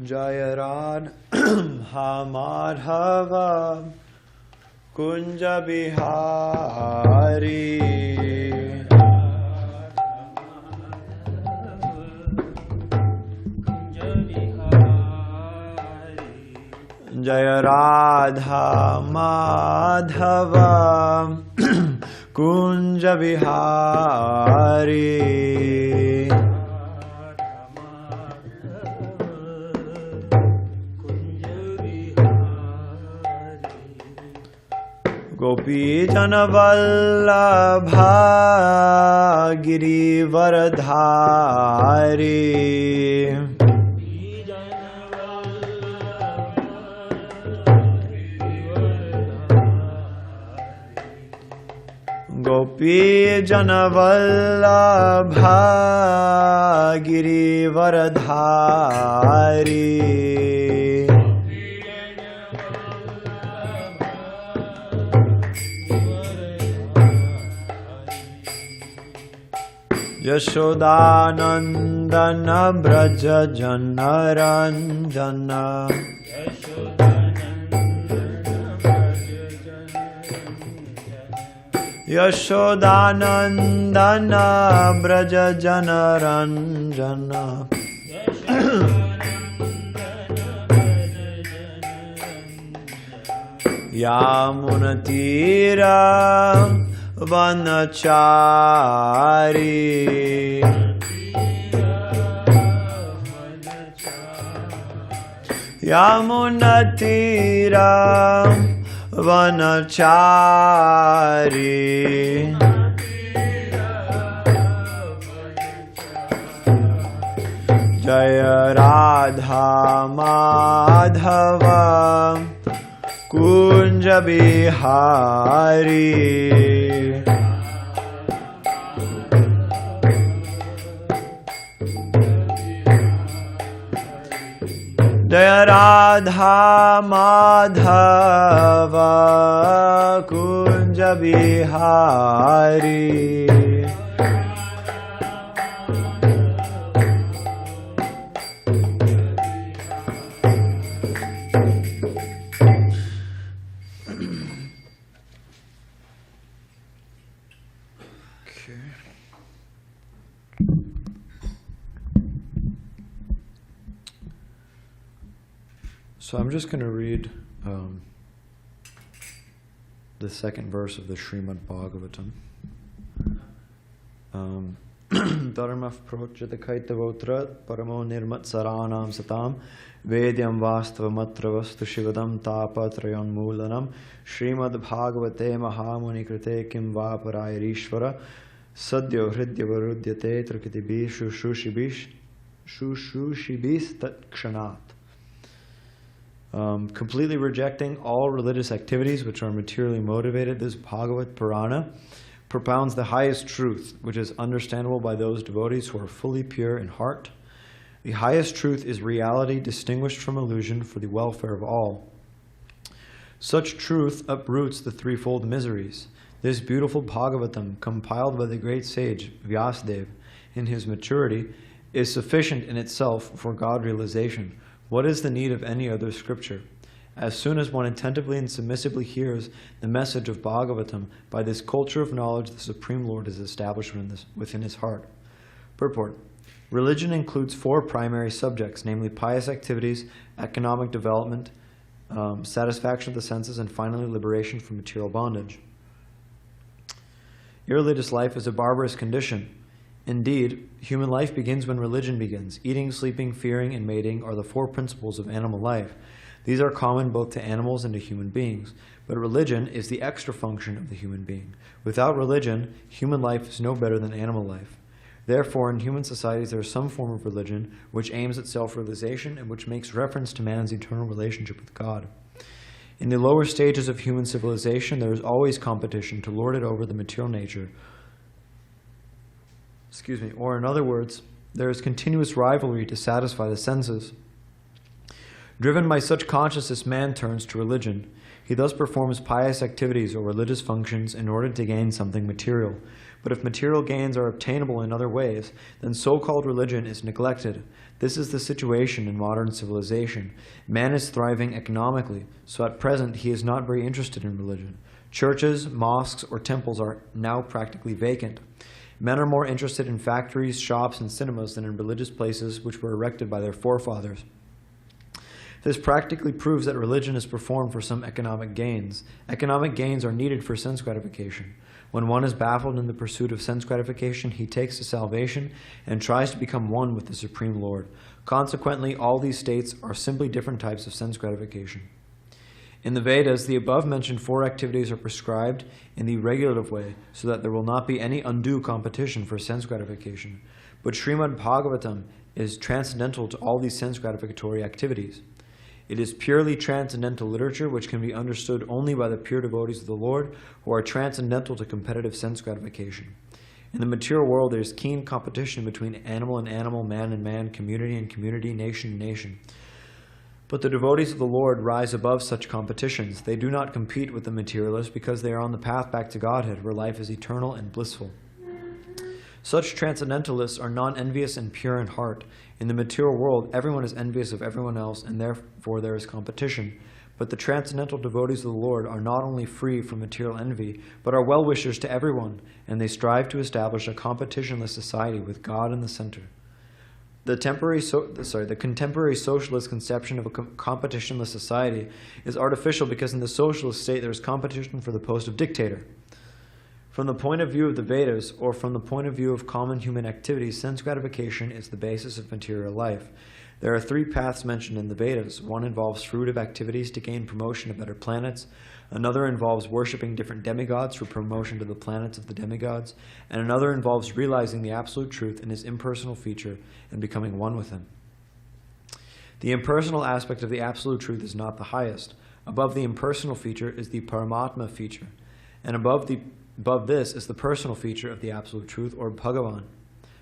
Jaya Radha Madhava Kunja Bihari Jaya Radha Madhava Kunja Bihari Gopi Jana Vallabha Giri Varadhari Gopi Jana Vallabha Giri Varadhari Yashodanandana Braja Janaranjana Yashodanandana Braja Janaranjana Yamunatira Vanachari Yamunatira Vanachari Jaya Radha Madhava Kunja Bihari Jaya Radha Madhava Kunja Bihari So I'm just going to read the second verse of the Śrīmad-Bhāgavatam. Dharma prochjatakaitavotra paramo nirmatsaranam satam vedyam vastavamatra vastu shivadam tapatrayan moolanam Śrīmad-Bhāgavate mahamuni krite kim va parayarishvara sadyo hridya varudyate trakitibhi shushushibis tat kshanat. Completely rejecting all religious activities which are materially motivated, this Bhagavata Purana propounds the highest truth, which is understandable by those devotees who are fully pure in heart. The highest truth is reality distinguished from illusion for the welfare of all. Such truth uproots the threefold miseries. This beautiful Bhagavatam, compiled by the great sage Vyasadeva in his maturity, is sufficient in itself for God realization. What is the need of any other scripture? As soon as one attentively and submissively hears the message of Bhagavatam, by this culture of knowledge the Supreme Lord is established within his heart. Purport. Religion includes four primary subjects, namely pious activities, economic development, satisfaction of the senses, and finally liberation from material bondage. Irreligious life is a barbarous condition. Indeed, human life begins when religion begins. Eating, sleeping, fearing, and mating are the four principles of animal life. These are common both to animals and to human beings. But religion is the extra function of the human being. Without religion, human life is no better than animal life. Therefore, in human societies there is some form of religion which aims at self-realization and which makes reference to man's eternal relationship with God. In the lower stages of human civilization, there is always competition to lord it over the material nature. Or in other words, there is continuous rivalry to satisfy the senses. Driven by such consciousness, man turns to religion. He thus performs pious activities or religious functions in order to gain something material. But if material gains are obtainable in other ways, then so-called religion is neglected. This is the situation in modern civilization. Man is thriving economically, so at present he is not very interested in religion. Churches, mosques, or temples are now practically vacant. Men are more interested in factories, shops, and cinemas than in religious places which were erected by their forefathers. This practically proves that religion is performed for some economic gains. Economic gains are needed for sense gratification. When one is baffled in the pursuit of sense gratification, he takes to salvation and tries to become one with the Supreme Lord. Consequently, all these states are simply different types of sense gratification. In the Vedas, the above-mentioned 4 activities are prescribed in the regulative way so that there will not be any undue competition for sense gratification. But Śrīmad-Bhāgavatam is transcendental to all these sense gratificatory activities. It is purely transcendental literature which can be understood only by the pure devotees of the Lord who are transcendental to competitive sense gratification. In the material world, there is keen competition between animal and animal, man and man, community and community, nation and nation. But the devotees of the Lord rise above such competitions. They do not compete with the materialists because they are on the path back to Godhead, where life is eternal and blissful. Such transcendentalists are non-envious and pure in heart. In the material world, everyone is envious of everyone else, and therefore there is competition. But the transcendental devotees of the Lord are not only free from material envy, but are well-wishers to everyone, and they strive to establish a competitionless society with God in the center. The contemporary socialist conception of a competitionless society is artificial because in the socialist state there is competition for the post of dictator. From the point of view of the Vedas, or from the point of view of common human activities, sense gratification is the basis of material life. There are 3 paths mentioned in the Vedas. One involves fruitive activities to gain promotion to better planets. Another involves worshipping different demigods for promotion to the planets of the demigods. And another involves realizing the absolute truth in his impersonal feature and becoming one with him. The impersonal aspect of the absolute truth is not the highest. Above the impersonal feature is the Paramātmā feature. And above this is the personal feature of the Absolute Truth, or Bhagavān.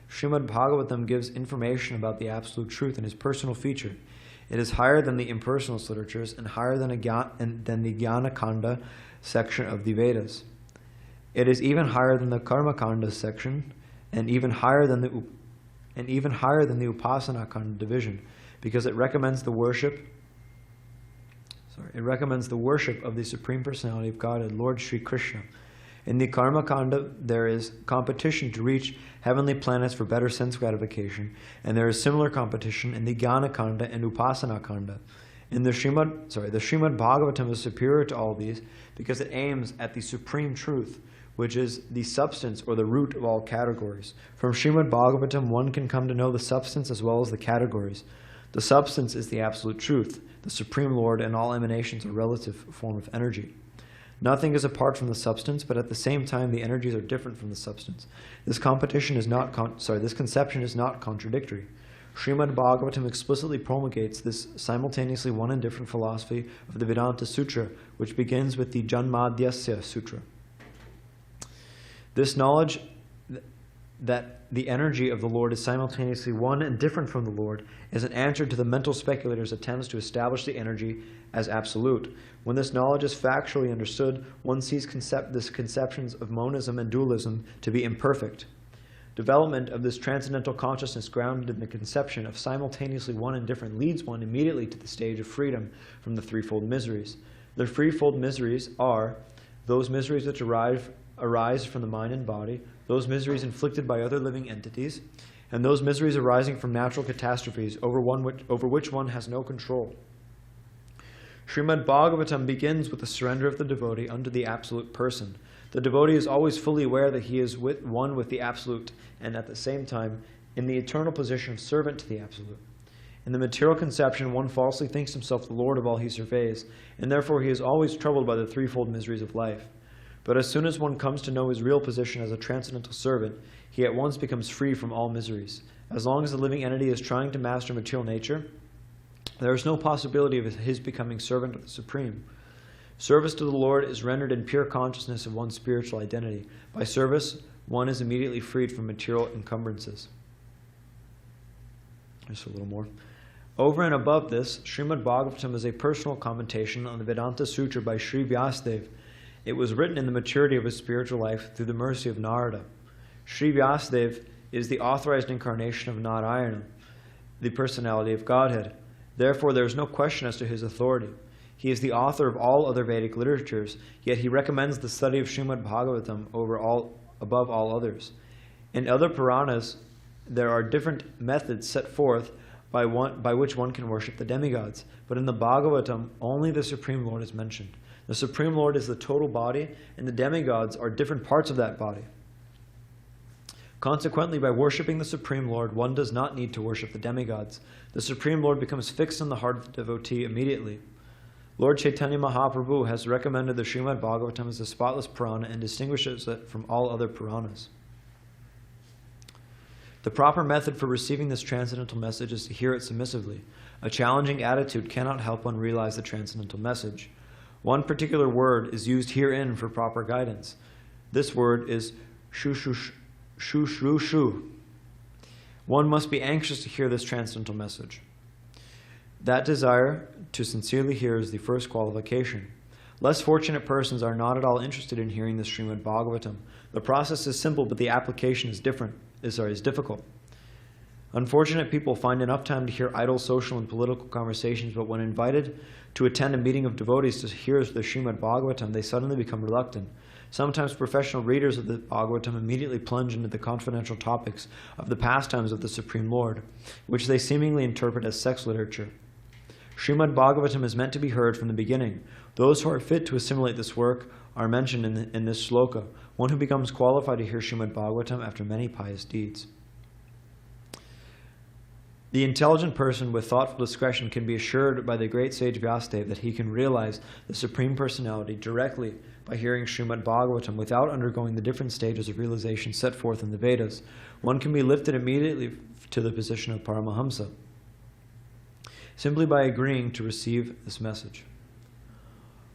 Śrīmad-Bhāgavatam gives information about the Absolute Truth in his personal feature. It is higher than the impersonalist literatures and higher than the jñāna-kāṇḍa section of the Vedas. It is even higher than the karma-kāṇḍa section, and even higher than the upāsanā-kāṇḍa division, because it recommends the worship of the Supreme Personality of Godhead, Lord Sri Krsna. In the karma-kāṇḍa, there is competition to reach heavenly planets for better sense gratification, and there is similar competition in the jñāna-kāṇḍa and upāsanā-kāṇḍa. The Śrīmad-Bhāgavatam is superior to all these because it aims at the supreme truth, which is the substance or the root of all categories. From Śrīmad-Bhāgavatam, one can come to know the substance as well as the categories. The substance is the absolute truth. The Supreme Lord and all emanations are a relative form of energy. Nothing is apart from the substance, but at the same time the energies are different from the substance. This conception is not contradictory. Srimad-Bhagavatam explicitly promulgates this simultaneously one and different philosophy of the Vedanta-sutra, which begins with the Janmadhyasya-sutra. This knowledge that the energy of the Lord is simultaneously one and different from the Lord is an answer to the mental speculators' attempts to establish the energy as absolute. When this knowledge is factually understood, one sees these conceptions of monism and dualism to be imperfect. Development of this transcendental consciousness grounded in the conception of simultaneously one and different leads one immediately to the stage of freedom from the threefold miseries. The threefold miseries are those miseries which arise from the mind and body, those miseries inflicted by other living entities, and those miseries arising from natural catastrophes over which one has no control. Śrīmad-Bhāgavatam begins with the surrender of the devotee unto the Absolute Person. The devotee is always fully aware that he is one with the Absolute, and at the same time in the eternal position of servant to the Absolute. In the material conception, one falsely thinks himself the Lord of all he surveys, and therefore he is always troubled by the threefold miseries of life. But as soon as one comes to know his real position as a transcendental servant, he at once becomes free from all miseries. As long as the living entity is trying to master material nature, there is no possibility of his becoming servant of the Supreme. Service to the Lord is rendered in pure consciousness of one's spiritual identity. By service, one is immediately freed from material encumbrances. Just a little more. Over and above this, Śrīmad-Bhāgavatam is a personal commentation on the Vedanta-sutra by Sri Vyasadeva. It was written in the maturity of his spiritual life through the mercy of Narada. Sri Vyasadeva is the authorized incarnation of Narayana, the personality of Godhead. Therefore, there is no question as to his authority. He is the author of all other Vedic literatures, yet he recommends the study of Śrīmad-Bhāgavatam above all others. In other Puranas, there are different methods set forth by which one can worship the demigods, but in the Bhagavatam, only the Supreme Lord is mentioned. The Supreme Lord is the total body, and the demigods are different parts of that body. Consequently, by worshipping the Supreme Lord, one does not need to worship the demigods. The Supreme Lord becomes fixed in the heart of the devotee immediately. Lord Chaitanya Mahaprabhu has recommended the Śrīmad-Bhāgavatam as a spotless Purana and distinguishes it from all other Puranas. The proper method for receiving this transcendental message is to hear it submissively. A challenging attitude cannot help one realize the transcendental message. One particular word is used herein for proper guidance. This word is shu. One must be anxious to hear this transcendental message. That desire to sincerely hear is the first qualification. Less fortunate persons are not at all interested in hearing the Śrīmad-Bhāgavatam. The process is simple, but the application is difficult. Unfortunate people find enough time to hear idle social and political conversations, but when invited to attend a meeting of devotees to hear the Śrīmad-Bhāgavatam, they suddenly become reluctant. Sometimes professional readers of the Bhagavatam immediately plunge into the confidential topics of the pastimes of the Supreme Lord, which they seemingly interpret as sex literature. Śrīmad-Bhāgavatam is meant to be heard from the beginning. Those who are fit to assimilate this work are mentioned in this sloka, one who becomes qualified to hear Śrīmad-Bhāgavatam after many pious deeds. The intelligent person with thoughtful discretion can be assured by the great sage Vyasadeva that he can realize the Supreme Personality directly by hearing Śrīmad-Bhāgavatam without undergoing the different stages of realization set forth in the Vedas. One can be lifted immediately to the position of Paramahamsa, simply by agreeing to receive this message.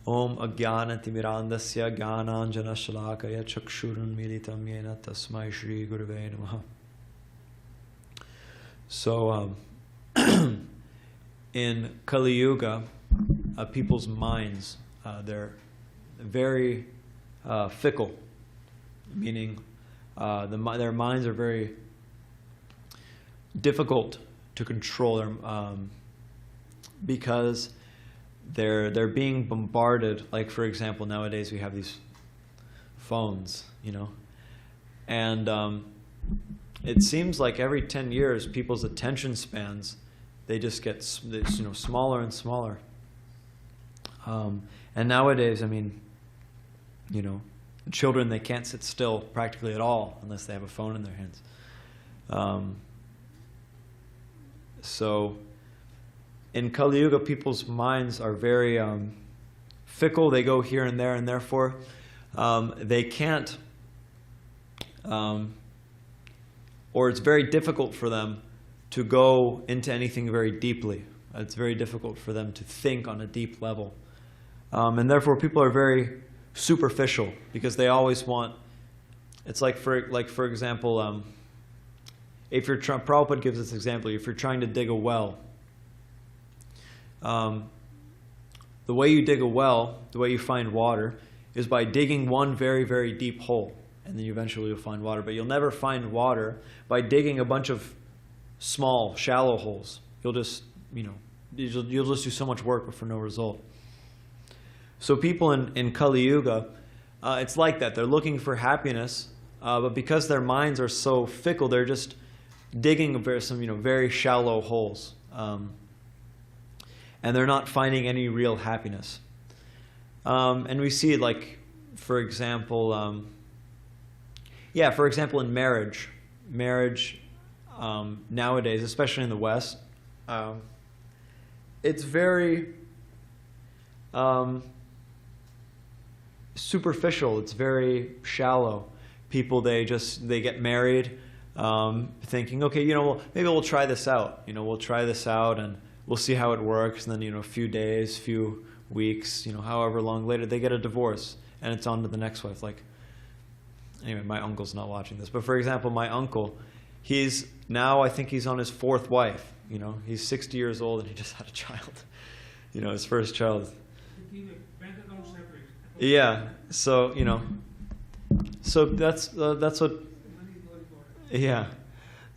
Om ajnana-timirandasya jnāna-kāṇḍa chakshurun militam yena tasmai Shri Gurave Namaha. So, in Kali Yuga, people's minds, they're very fickle, meaning their minds are very difficult to control, because they're being bombarded. Like, for example, nowadays we have these phones, and it seems like every 10 years people's attention spans, they just get smaller and smaller. And nowadays, children, they can't sit still practically at all unless they have a phone in their hands. So in Kali Yuga, people's minds are very fickle. They go here and there, and therefore they can't, or it's very difficult for them to go into anything very deeply. It's very difficult for them to think on a deep level. And therefore people are very superficial, because they always want, it's like for example, if you're Prabhupada gives this example, if you're trying to dig a well, the way you dig a well, the way you find water, is by digging one very, very deep hole, and then eventually you'll find water. But you'll never find water by digging a bunch of small, shallow holes. You'll just, you'll just do so much work but for no result. So people in Kali Yuga, it's like that. They're looking for happiness, but because their minds are so fickle, they're just digging some very shallow holes, and they're not finding any real happiness. And we see, like, for example, in marriage nowadays, especially in the West, it's very superficial. It's very shallow. People, they get married, thinking, okay, well, maybe we'll try this out. We'll try this out and we'll see how it works. And then, a few days, few weeks, however long later, they get a divorce, and it's on to the next wife. Like, anyway, my uncle's not watching this, but for example, my uncle, I think he's on his fourth wife, You know, he's 60 years old and he just had a child. You know, his first child. Yeah. So, you know, so that's what. Yeah.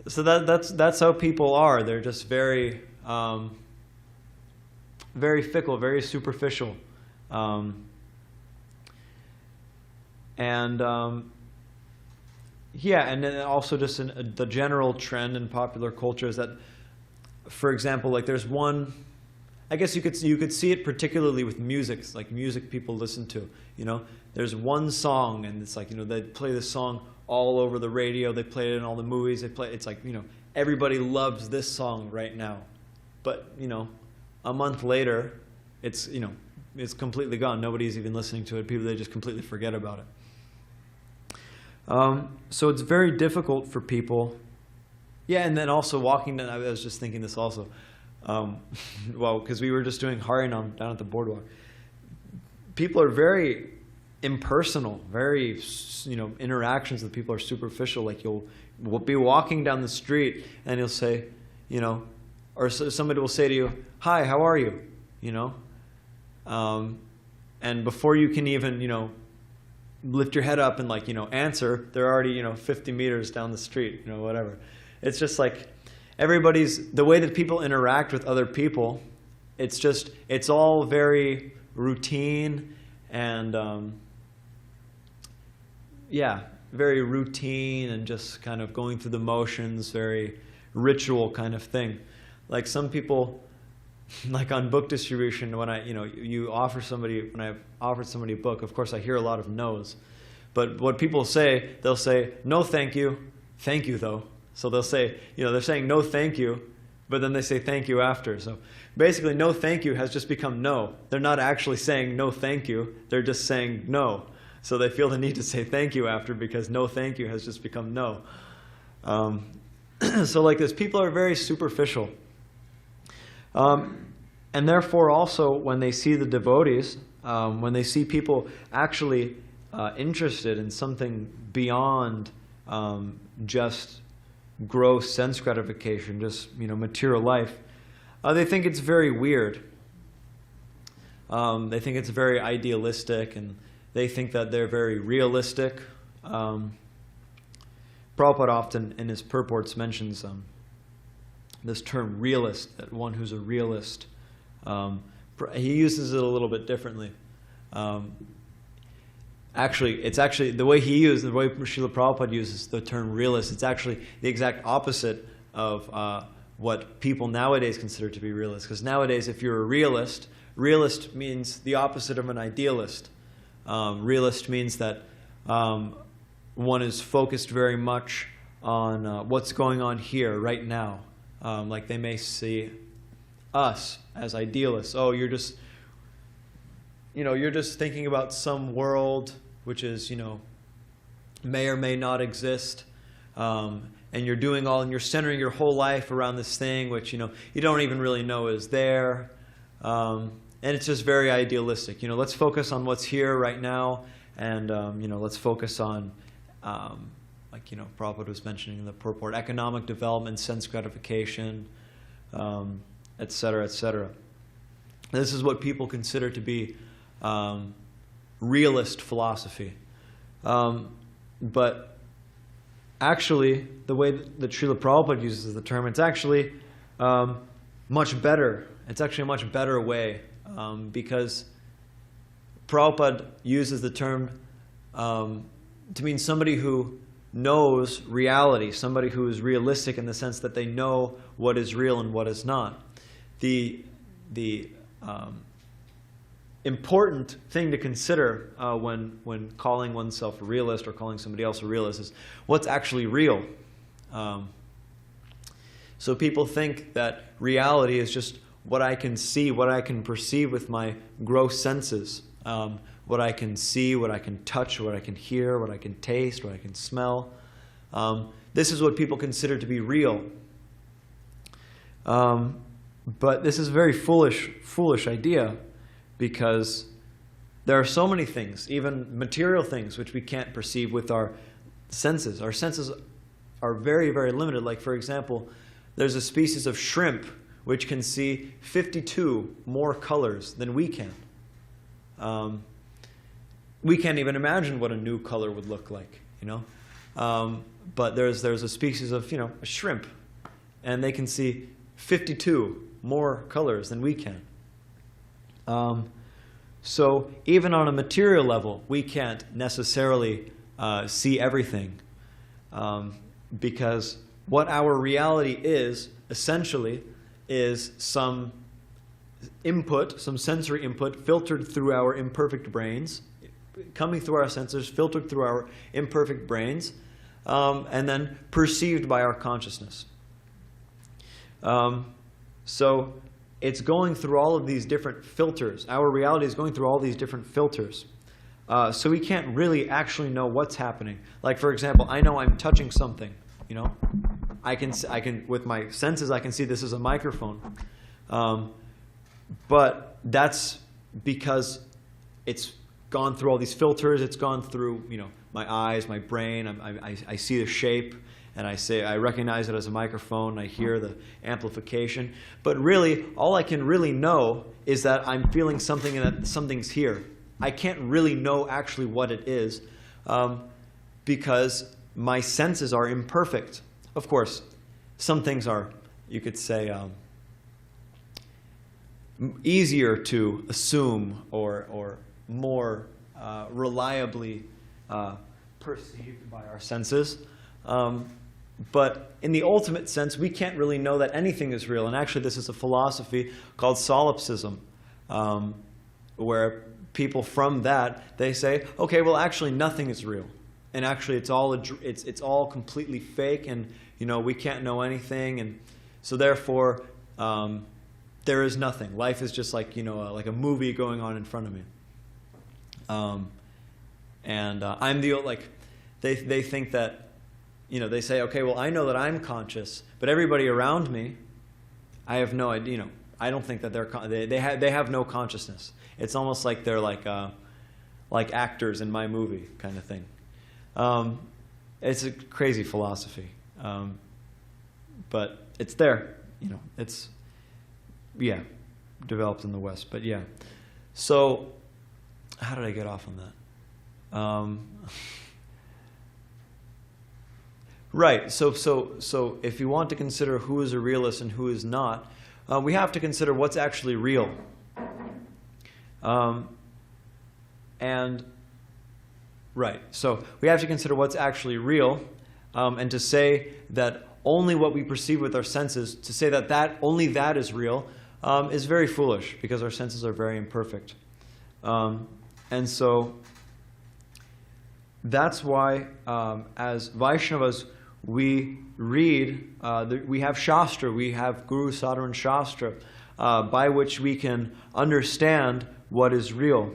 So that's how people are. They're just very very fickle, very superficial, yeah, and then also just the general trend in popular culture is that, for example, like there's one, I guess you could see it particularly with music, like music people listen to. You know, there's one song, and it's like, you know, they play this song all over the radio. They play it in all the movies. It's like, you know, everybody loves this song right now, but you know, a month later, it's, you know, it's completely gone. Nobody's even listening to it. People, they just completely forget about it. So it's very difficult for people. Yeah, and then also walking down, I was just thinking this also. Well, because we were just doing Harinam down at the boardwalk. People are very impersonal, very, you know, interactions with people are superficial. Like we'll be walking down the street and you'll say, you know, or somebody will say to you, "Hi, how are you?" You know, and before you can even, you know, lift your head up and, like, you know, answer, they're already, you know, 50 meters down the street, you know, whatever. It's just like the way that people interact with other people, it's all very routine and, yeah, very routine and just kind of going through the motions, very ritual kind of thing. Like some people, like on book distribution, when when I've offered somebody a book, of course I hear a lot of no's. But what people say, they'll say, "No, thank you. Thank you, though." So they'll say, you know, they're saying no, thank you, but then they say thank you after. So basically, no, thank you has just become no. They're not actually saying no, thank you. They're just saying no. So they feel the need to say thank you after because no, thank you has just become no. So like this, people are very superficial. And therefore also when they see the devotees, when they see people actually interested in something beyond just gross sense gratification, just, you know, material life, they think it's very weird. They think it's very idealistic, and they think that they're very realistic. Prabhupada often in his purports mentions this term realist, that one who's a realist. He uses it a little bit differently. It's actually the way the way Srila Prabhupada uses the term realist, it's actually the exact opposite of what people nowadays consider to be realist. Because nowadays, if you're a realist means the opposite of an idealist. Realist means that one is focused very much on what's going on here, right now. Like they may see us as idealists. Oh, you're just thinking about some world which is, you know, may or may not exist, and you're centering your whole life around this thing which, you know, you don't even really know is there, and it's just very idealistic. You know, let's focus on what's here right now, and you know, let's focus on like, you know, Prabhupada was mentioning in the purport, economic development, sense gratification, etc., etc. This is what people consider to be realist philosophy. But actually, the way that Srila Prabhupada uses the term, it's actually much better. It's actually a much better way, because Prabhupada uses the term to mean somebody who knows reality, somebody who is realistic in the sense that they know what is real and what is not. The important thing to consider when calling oneself a realist or calling somebody else a realist is what's actually real. So people think that reality is just what I can see, what I can perceive with my gross senses. What I can see, what I can touch, what I can hear, what I can taste, what I can smell. This is what people consider to be real. But this is a very foolish idea, because there are so many things, even material things, which we can't perceive with our senses. Our senses are very, very limited. Like, for example, there's a species of shrimp which can see 52 more colors than we can. We can't even imagine what a new color would look like, But there's a species of, a shrimp, and they can see 52 more colors than we can. So even on a material level, we can't necessarily see everything, because what our reality is, essentially, is some input, some sensory input filtered through our imperfect brains, coming through our senses, filtered through our imperfect brains, and then perceived by our consciousness. So it's going through all of these different filters. Our reality is going through all these different filters. So we can't really actually know what's happening. Like, for example, I know I'm touching something. I can with my senses, I can see this is a microphone. But that's because it's gone through all these filters. It's gone through, my eyes, my brain. I see the shape, and I recognize it as a microphone. I hear the amplification. But really, all I can really know is that I'm feeling something and that something's here. I can't really know actually what it is, because my senses are imperfect. Of course, some things are, you could say, easier to assume or more reliably perceived by our senses. But in the ultimate sense, we can't really know that anything is real. And actually, this is a philosophy called solipsism, where people from that, they say, okay, well, actually, nothing is real. And actually, it's all completely fake, and we can't know anything, and so therefore, there is nothing. Life is just like like a movie going on in front of me. I'm the they think that they say, okay, well, I know that I'm conscious, but everybody around me, I have no idea. I don't think that they have no consciousness. It's almost like they're like actors in my movie kind of thing. It's a crazy philosophy, but it's there. It's developed in the West. But yeah, so how did I get off on that? Right. So if you want to consider who is a realist and who is not, we have to consider what's actually real. Right. So we have to consider what's actually real, and to say that only what we perceive with our senses, to say that only that is real, is very foolish, because our senses are very imperfect. And so that's why, as Vaishnavas, we read, we have Shastra, we have Guru, Sadhana, and Shastra, by which we can understand what is real.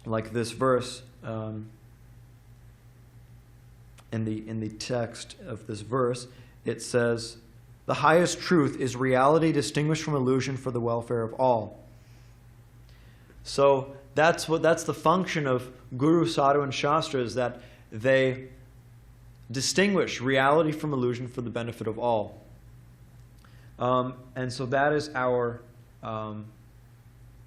Like this verse, in the text of this verse, it says, "The highest truth is reality distinguished from illusion for the welfare of all." So that's the function of Guru, Sadhu, and Shastra, is that they distinguish reality from illusion for the benefit of all. And so that is our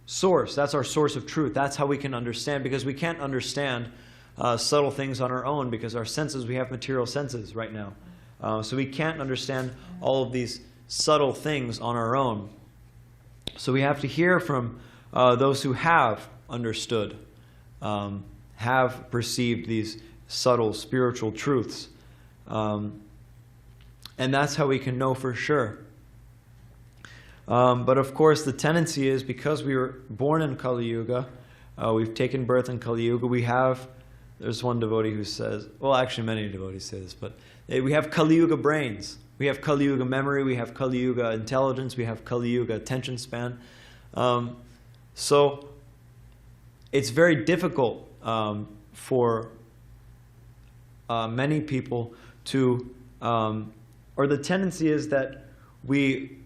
source. That's our source of truth. That's how we can understand, because we can't understand subtle things on our own, because our senses, we have material senses right now. So we can't understand all of these subtle things on our own. So we have to hear from those who have understood, have perceived these subtle spiritual truths. And that's how we can know for sure. But of course, the tendency is, because we were born in Kali Yuga, we've taken birth in Kali Yuga, there's one devotee who says, well, actually many devotees say this, but we have Kali Yuga brains. We have Kali Yuga memory, we have Kali Yuga intelligence, we have Kali Yuga attention span. So it's very difficult for many people to, or the tendency is that we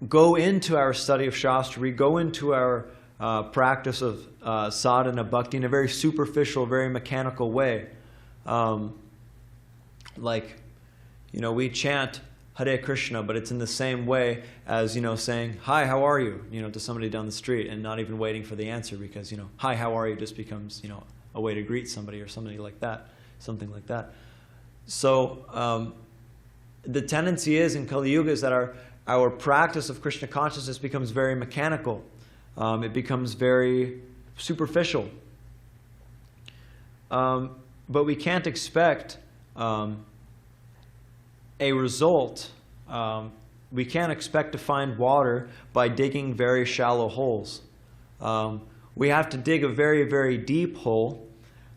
go into our study of Shastra, we go into our practice of sadhana bhakti in a very superficial, very mechanical way. We chant Hare Krishna, but it's in the same way as, saying, hi, how are you, to somebody down the street, and not even waiting for the answer, because, hi, how are you just becomes, a way to greet somebody or something like that. So the tendency is in Kali Yuga is that our practice of Krishna consciousness becomes very mechanical. It becomes very superficial. But we can't expect a result. We can't expect to find water by digging very shallow holes. We have to dig a very, very deep hole,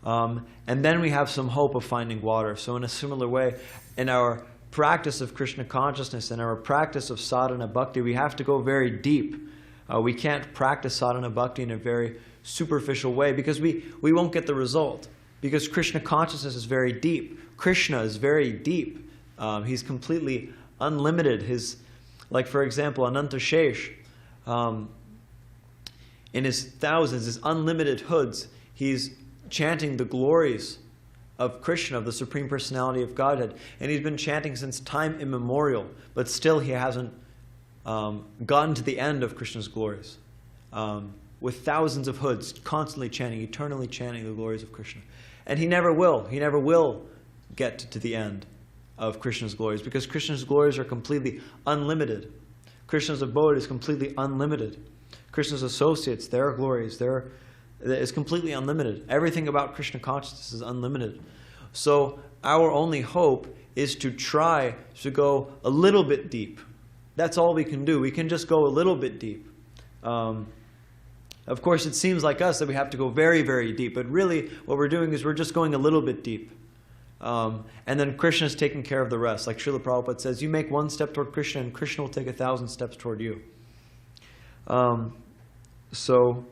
and then we have some hope of finding water. So in a similar way, in our practice of Krishna consciousness and our practice of sadhana bhakti, we have to go very deep. We can't practice sadhana bhakti in a very superficial way because we won't get the result. Because Krishna consciousness is very deep. Krishna is very deep. He's completely unlimited. Like for example, Ananta Shesh, in his thousands, his unlimited hoods, he's chanting the glories of Krishna, of the Supreme Personality of Godhead. And he's been chanting since time immemorial, but still he hasn't gotten to the end of Krishna's glories. With thousands of hoods, constantly chanting, eternally chanting the glories of Krishna. And he never will. He never will get to the end of Krishna's glories, because Krishna's glories are completely unlimited. Krishna's abode is completely unlimited. Krishna's associates, their glories, is completely unlimited. Everything about Krishna consciousness is unlimited. So our only hope is to try to go a little bit deep. That's all we can do. We can just go a little bit deep. Of course, it seems like us that we have to go very, very deep. But really, what we're doing is we're just going a little bit deep. And then Krishna's taking care of the rest. Like Srila Prabhupada says, you make one step toward Krishna, and Krishna will take 1,000 steps toward you. So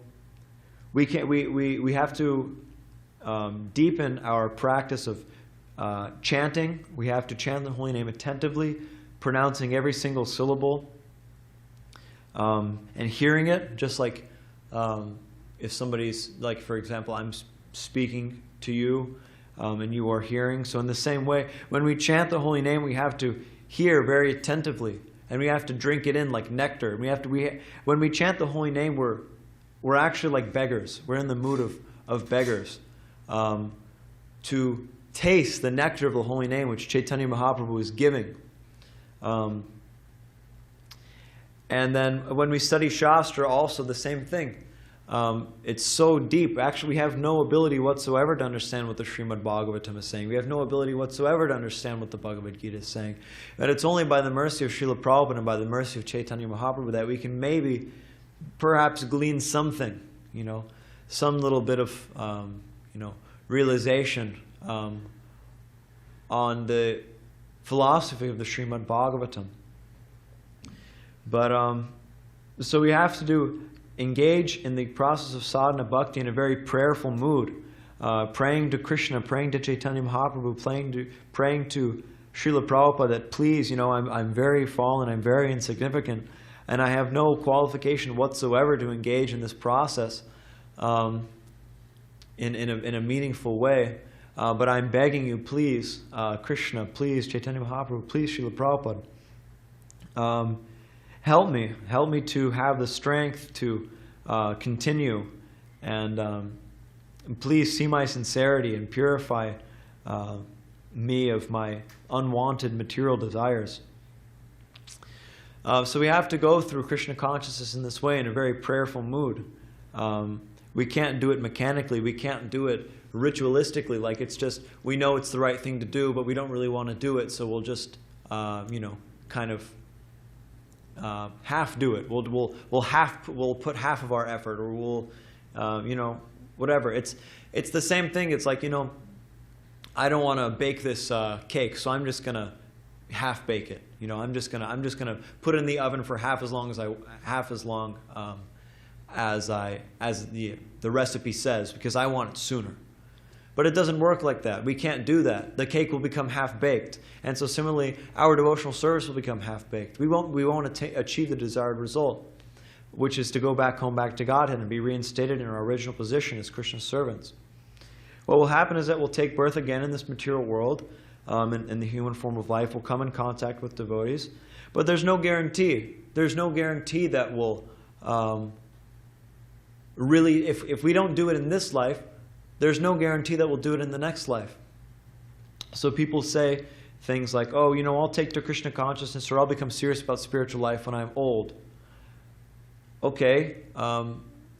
we have to deepen our practice of chanting. We have to chant the holy name attentively, pronouncing every single syllable, and hearing it, just like if somebody's, like for example, I'm speaking to you and you are hearing. So in the same way, when we chant the holy name, we have to hear very attentively, and we have to drink it in like nectar. When we chant the holy name, we're actually like beggars. We're in the mood of beggars, to taste the nectar of the holy name, which Chaitanya Mahaprabhu is giving. And then when we study Shastra, also the same thing. It's so deep. Actually, we have no ability whatsoever to understand what the Śrīmad-Bhāgavatam is saying. We have no ability whatsoever to understand what the Bhagavad Gita is saying. But it's only by the mercy of Srila Prabhupada and by the mercy of Chaitanya Mahaprabhu that we can perhaps glean something, some little bit of, realization on the philosophy of the Śrīmad-Bhāgavatam. But so we have to engage in the process of sadhana bhakti in a very prayerful mood, praying to Krishna, praying to Chaitanya Mahaprabhu, praying to Srila Prabhupada that please, I'm very fallen, I'm very insignificant, and I have no qualification whatsoever to engage in this process in a meaningful way. But I'm begging you, please, Krishna, please, Chaitanya Mahaprabhu, please, Srila Prabhupada, help me to have the strength to continue, and please see my sincerity and purify me of my unwanted material desires. So we have to go through Krishna consciousness in this way, in a very prayerful mood. We can't do it mechanically. We can't do it ritualistically, like it's just, we know it's the right thing to do, but we don't really want to do it, so we'll just, kind of half do it. We'll put half of our effort, or we'll, whatever. It's the same thing. It's like, I don't want to bake this cake, so I'm just gonna half bake it. I'm just gonna put it in the oven for half as long as the recipe says, because I want it sooner. But it doesn't work like that. We can't do that. The cake will become half-baked. And so similarly, our devotional service will become half-baked. We won't achieve the desired result, which is to go back home, back to Godhead, and be reinstated in our original position as Krishna's servants. What will happen is that we'll take birth again in this material world. in the human form of life will come in contact with devotees. But there's no guarantee. There's no guarantee that we'll really, if we don't do it in this life, there's no guarantee that we'll do it in the next life. So people say things like, oh, I'll take to Krishna consciousness, or I'll become serious about spiritual life when I'm old. Okay,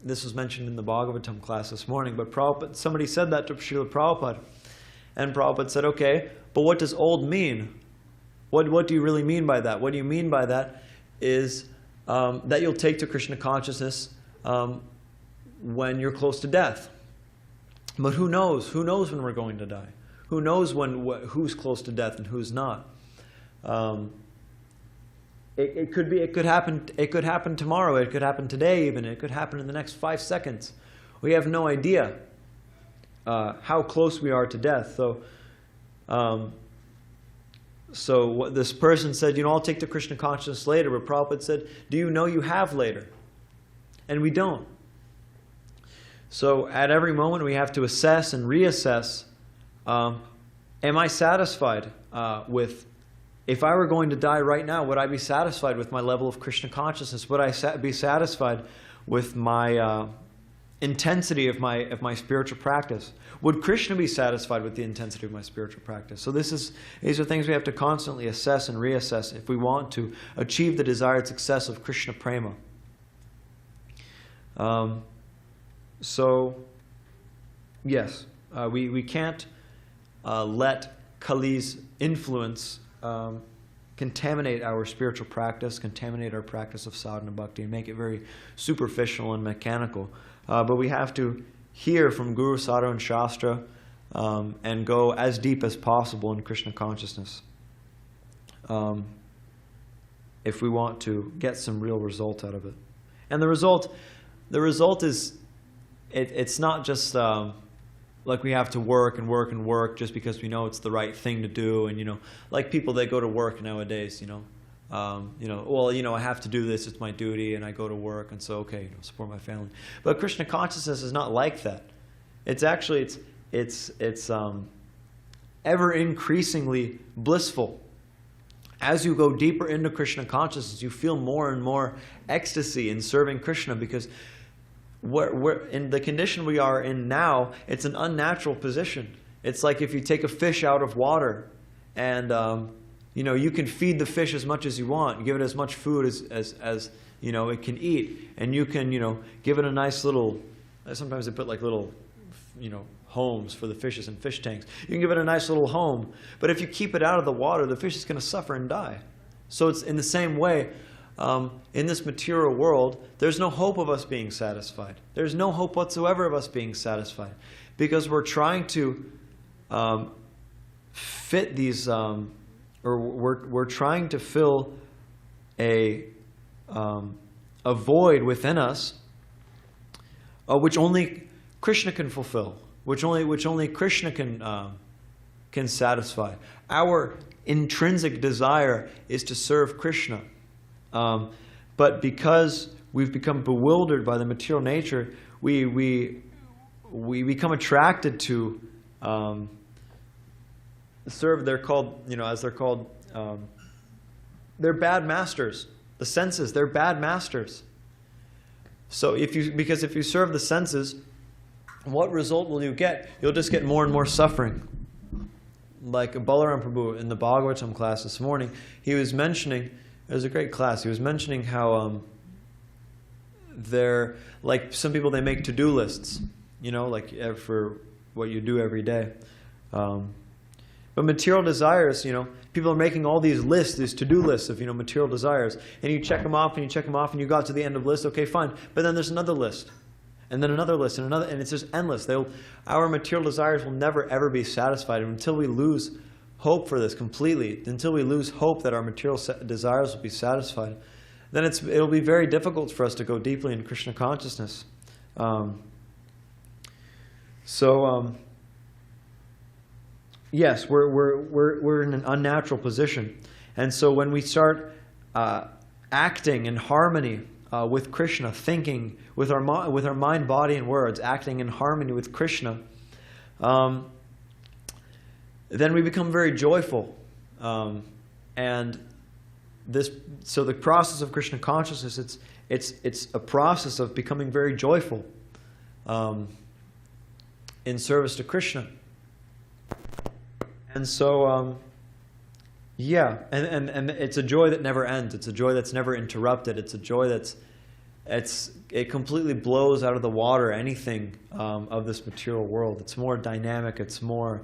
this was mentioned in the Bhagavatam class this morning, but somebody said that to Srila Prabhupada. And Prabhupada said, okay, but what does old mean? What do you really mean by that? What do you mean by that is that you'll take to Krishna consciousness when you're close to death. But who knows? Who knows when we're going to die? Who knows who's close to death and who's not? It could happen. It could happen tomorrow. It could happen today. Even it could happen in the next 5 seconds. We have no idea how close we are to death. So what this person said, I'll take the Krishna consciousness later. But Prabhupada said, do you know you have later? And we don't. So at every moment we have to assess and reassess. Am I satisfied with, if I were going to die right now, would I be satisfied with my level of Krishna consciousness? Would I be satisfied with my intensity of my spiritual practice? Would Krishna be satisfied with the intensity of my spiritual practice? So these are things we have to constantly assess and reassess if we want to achieve the desired success of Krishna prema. So yes, we can't let Kali's influence contaminate our spiritual practice, contaminate our practice of sadhana bhakti, and make it very superficial and mechanical. But we have to hear from Guru, Sadhu, and Shastra and go as deep as possible in Krishna consciousness if we want to get some real result out of it. And the result is, it's not just like we have to work and work and work just because we know it's the right thing to do. And, like people that go to work nowadays, I have to do this, it's my duty, and I go to work, and so, okay, support my family. But Krishna consciousness is not like that. It's actually, it's ever increasingly blissful. As you go deeper into Krishna consciousness, you feel more and more ecstasy in serving Krishna, because we're in the condition we are in now, it's an unnatural position. It's like if you take a fish out of water and you can feed the fish as much as you want, give it as much food as it can eat, and you can give it a nice little. Sometimes they put like little homes for the fishes in fish tanks. You can give it a nice little home, but if you keep it out of the water, the fish is going to suffer and die. So it's in the same way. In this material world, there's no hope of us being satisfied. There's no hope whatsoever of us being satisfied, because we're trying to fit these, or we're trying to fill a void within us, which only Krishna can fulfill, which only Krishna can satisfy. Our intrinsic desire is to serve Krishna. But because we've become bewildered by the material nature, we become attracted to serve. They're called, they're bad masters. The senses, they're bad masters. So if you serve the senses, what result will you get? You'll just get more and more suffering. Like Balaram Prabhu in the Bhagavatam class this morning, he was mentioning. It was a great class. He was mentioning how they're like some people, they make to-do lists, for what you do every day. But material desires, people are making all these lists, these to-do lists of material desires, and you check them off and you check them off, and you got to the end of the list. Okay, fine. But then there's another list, and then another list, and another, and it's just endless. Our material desires will never ever be satisfied until we lose hope for this completely, until we lose hope that our material desires will be satisfied. Then it'll be very difficult for us to go deeply in Krishna consciousness. Yes, we're in an unnatural position, and so when we start acting in harmony with Krishna, thinking with our mind, body, and words, acting in harmony with Krishna, then we become very joyful. And so the process of Krishna consciousness, it's a process of becoming very joyful in service to Krishna. And so, yeah, and it's a joy that never ends. It's a joy that's never interrupted. It's a joy it completely blows out of the water anything of this material world. It's more dynamic. It's more,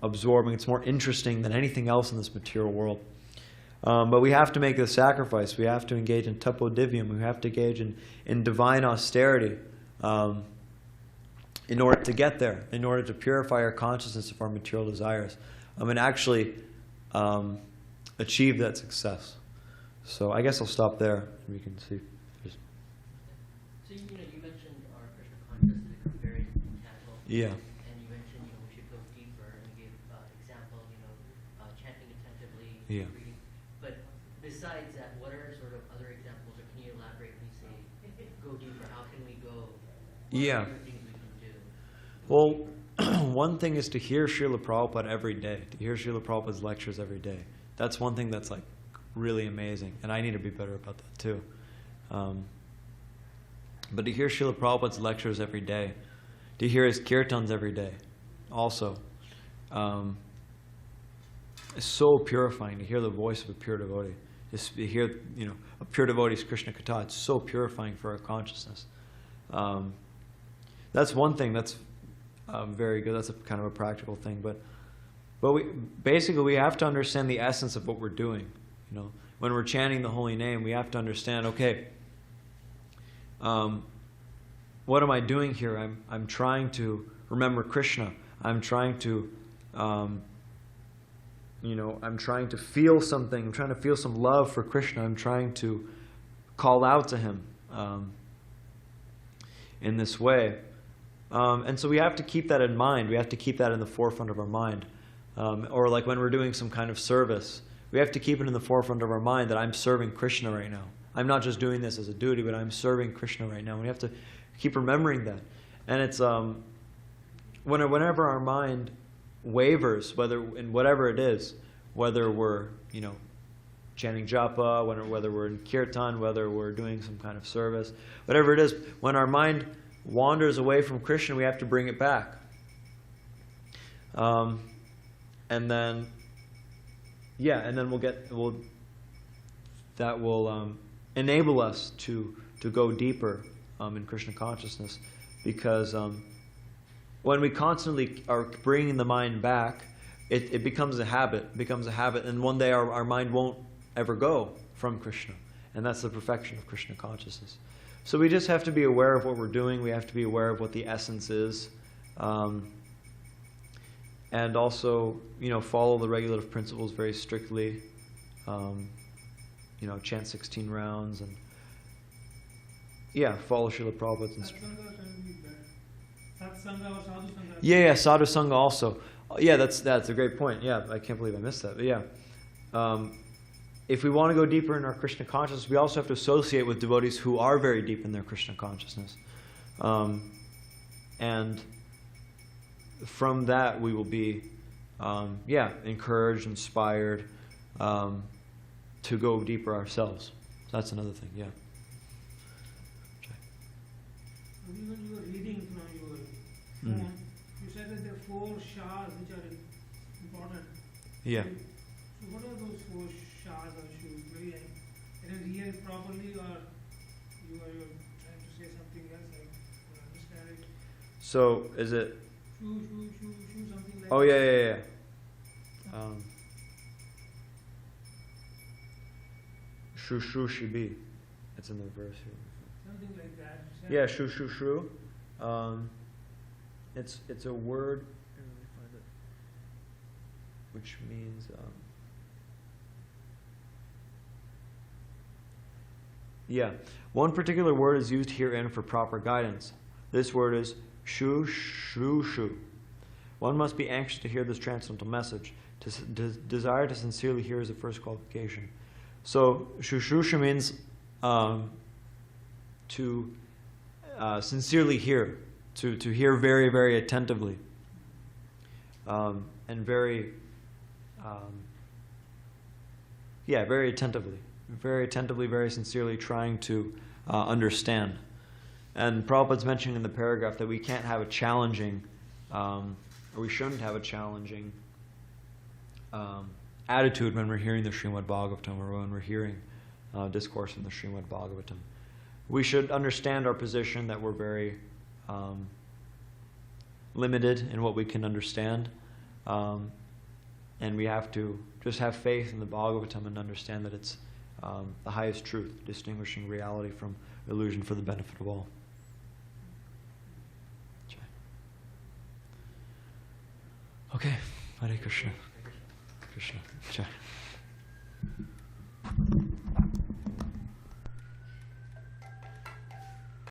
absorbing. It's more interesting than anything else in this material world. But we have to make the sacrifice. We have to engage in tapodivyam. We have to engage in divine austerity in order to get there, in order to purify our consciousness of our material desires, and actually achieve that success. So I guess I'll stop there. We can see. So you mentioned our Krishna consciousness become very intangible. Yeah. And you mentioned we should go deeper, and you gave example, chanting attentively, Yeah. reading. But besides that, what are sort of other examples, or can you elaborate when you say go deeper? How can we go? Yeah. What are things we can do? Well, one thing is to hear Srila Prabhupada every day, to hear Srila Prabhupada's lectures every day. That's one thing that's like really amazing, and I need to be better about that too. But to hear Srila Prabhupada's lectures every day, to hear his kirtans every day, also, is so purifying. To hear the voice of a pure devotee, just to hear a pure devotee's Krishna Katha, it's so purifying for our consciousness. That's one thing that's very good. That's a kind of a practical thing, but we have to understand the essence of what we're doing. When we're chanting the holy name, we have to understand, okay, what am I doing here? I'm trying to remember Krishna. I'm trying to, I'm trying to feel something. I'm trying to feel some love for Krishna. I'm trying to call out to him in this way. And so we have to keep that in mind. We have to keep that in the forefront of our mind. Or like when we're doing some kind of service, we have to keep it in the forefront of our mind that I'm serving Krishna right now. I'm not just doing this as a duty, but I'm serving Krishna right now. We have to keep remembering that. And it's whenever our mind wavers, whatever it is, whether we're chanting japa, whether we're in kirtan, whether we're doing some kind of service, whatever it is, when our mind wanders away from Krishna, we have to bring it back. And then that will enable us to go deeper in Krishna consciousness, because when we constantly are bringing the mind back, it becomes a habit. And one day our mind won't ever go from Krishna, and that's the perfection of Krishna consciousness. So we just have to be aware of what we're doing. We have to be aware of what the essence is. And also, follow the regulative principles very strictly. Chant 16 rounds and follow Srila Prabhupada's instructions. Yeah, sadhu sangha also. Yeah, that's a great point. Yeah, I can't believe I missed that. But yeah, if we want to go deeper in our Krishna consciousness, we also have to associate with devotees who are very deep in their Krishna consciousness, and from that we will be, encouraged, inspired to go deeper ourselves. So that's another thing. Yeah. When you were reading from your phone, you said that there are 4 shas which are important. Yeah. So what are those 4 shas or shoes? Maybe I didn't hear it properly, or you are trying to say something else. I don't understand it. So is it? Shoe, something like Oh that. yeah. Shu shibi. It's in the verse here. Something like that. Yeah, shu. It's a word. Let me find it. Which means one particular word is used herein for proper guidance. This word is shu. One must be anxious to hear this transcendental message. To desire to sincerely hear is the first qualification. So shushusha means to sincerely hear, to hear very, very attentively. and very, very attentively, very sincerely trying to understand. And Prabhupada's mentioning in the paragraph that we can't have a challenging, or we shouldn't have a challenging attitude when we're hearing the Śrīmad-Bhāgavatam or when we're hearing discourse in the Śrīmad-Bhāgavatam. We should understand our position that we're very limited in what we can understand, and we have to just have faith in the Bhagavatam and understand that it's the highest truth, distinguishing reality from illusion for the benefit of all. Okay, Hare Krishna. Krishna. Jai.